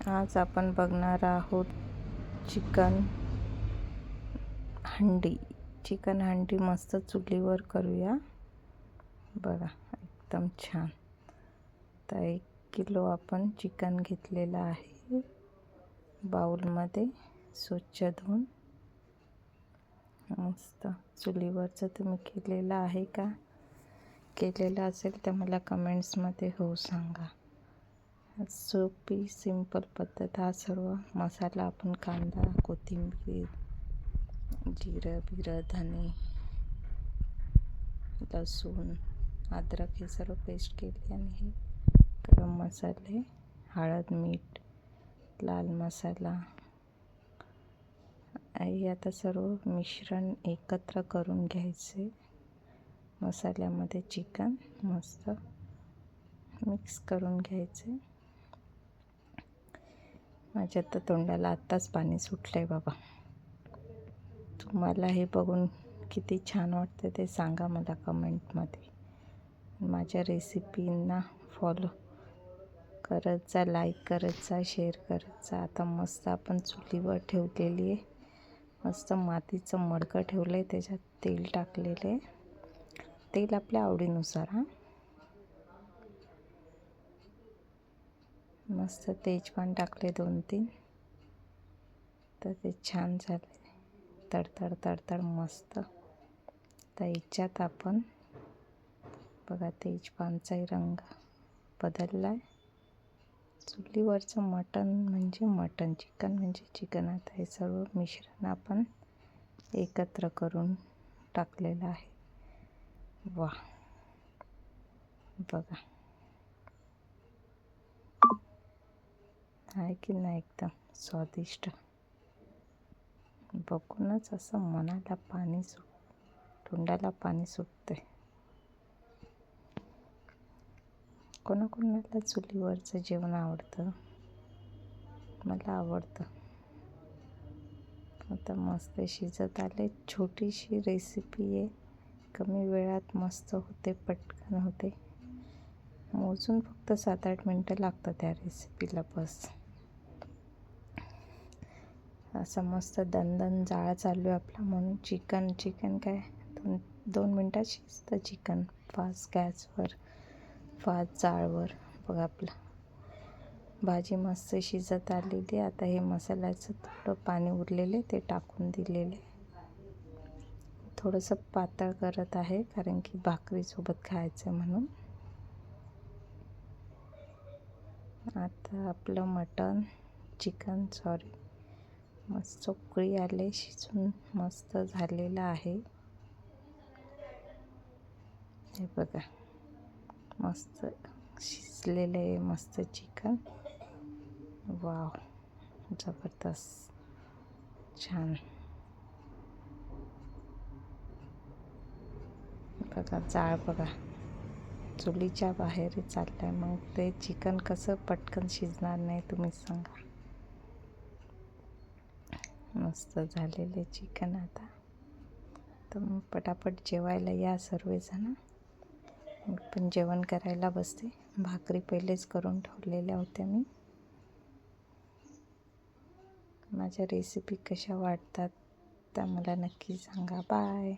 आज आपण बघणार आहोत चिकन हंडी. चिकन हंडी मस्त चुलीवर करूया. बघा एकदम छान. तर 1 किलो आपण चिकन घेतलेलं आहे. बाउलमध्ये स्वच्छ धुवून मस्त चुलीवरचं तुम्ही केलेलं आहे का? केलेलं असेल तर मला कमेंट्समध्ये हो सांगा. सोपी सिंपल पद्धत. हा सर्व मसाला आपण कांदा, कोथिंबीर, जिरं धने, लसूण, अद्रक हे सर्व पेस्ट केली आणि हे गरम मसाले, हळद, मीठ, लाल मसाला हे आता सर्व मिश्रण एकत्र करून घ्यायचे. मसाल्यामध्ये चिकन मस्त मिक्स करून घ्यायचे. माझ्या तर तोंडाला आत्ताच पाणी सुटलंय बाबा. तुम्हाला हे बघून किती छान वाटते ते सांगा मला कमेंटमध्ये. माझ्या रेसिपींना फॉलो करत जा, लाईक करत जा, शेअर करत जा. आता मस्त आपण चुलीवर ठेवलेली आहे. मस्त मातीचं मडकं ठेवलं आहे, त्याच्यात तेल टाकलेलं आहे. तेल आपल्या आवडीनुसार. मस्त तेजपान टाकले 2-3. तर ते छान झाले. तडतड मस्त. तर याच्यात आपण बघा तेजपानचाही रंग बदलला आहे. चुलीवरचं मटण म्हणजे मटण, चिकन म्हणजे चिकन. आता हे सर्व मिश्रण आपण एकत्र करून टाकलेलं आहे. वा बघा, आहे की नाही एकदम स्वादिष्ट. बघूनच असं मनाला पाणी तोंडाला पाणी सुटते. कोणाकोणाला चुलीवरचं जेवण आवडतं, मला आवडतं. आता मस्त शिजत आले. छोटीशी रेसिपी आहे, कमी वेळात मस्त होते, पटकन होते. मोजून फक्त 7-8 मिनटं लागतात त्या रेसिपीला बस. असं मस्त दणदण जाळ चालू आहे आपला, म्हणून चिकन काय 2 मिनटात शिजतं चिकन. फास्ट गॅसवर, फास्ट जाळवर. बघा आपलं भाजी मस्त शिजत आलेली. आता हे मसाल्याचं थोडं पाणी उरलेले ते टाकून दिलेले. थोडंसं पातळ करत आहे कारण की भाकरीसोबत खायचं म्हणून. आता आपलं चिकन मस्त उकळी आले, शिजून मस्त झालेलं आहे. हे बघा मस्त शिजलेलं आहे मस्त चिकन. वाव जबरदस्त छान. बघा जाळ बघा चुलीच्या बाहेर चाललं आहे. मग ते चिकन कसं पटकन शिजणार नाही तुम्ही सांगा. मस्त झालेले चिकन. आता तर मग पटापट जेवायला या सर्वजण. मी पण जेवण करायला बसते. भाकरी पहिलेच करून ठेवलेल्या होत्या मी. माझ्या रेसिपी कशा वाटतात त्या मला नक्की सांगा. बाय.